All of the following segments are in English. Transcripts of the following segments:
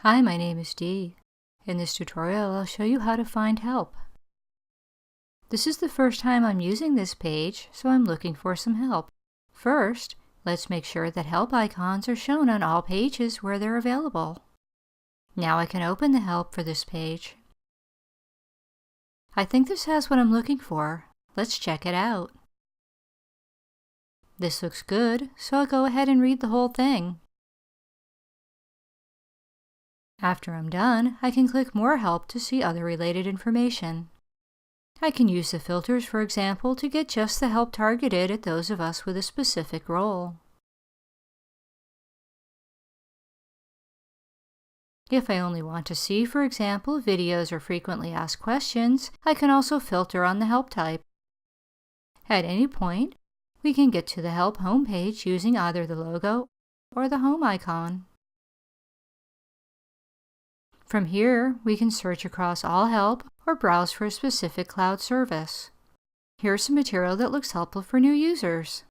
Hi, my name is Dee. In this tutorial, I'll show you how to find help. This is the first time I'm using this page, so I'm looking for some help. First, let's make sure that help icons are shown on all pages where they're available. Now I can open the help for this page. I think this has what I'm looking for. Let's check it out. This looks good, so I'll go ahead and read the whole thing. After I'm done, I can click More Help to see other related information. I can use the filters, for example, to get just the help targeted at those of us with a specific role. If I only want to see, for example, videos or frequently asked questions, I can also filter on the help type. At any point, we can get to the help homepage using either the logo or the home icon. From here, we can search across all help or browse for a specific cloud service. Here's some material that looks helpful for new users.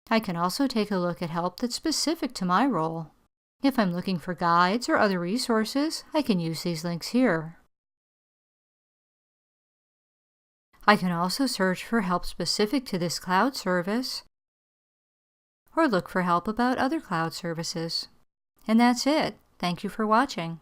I can also take a look at help that's specific to my role. If I'm looking for guides or other resources, I can use these links here. I can also search for help specific to this cloud service or look for help about other cloud services. And that's it. Thank you for watching.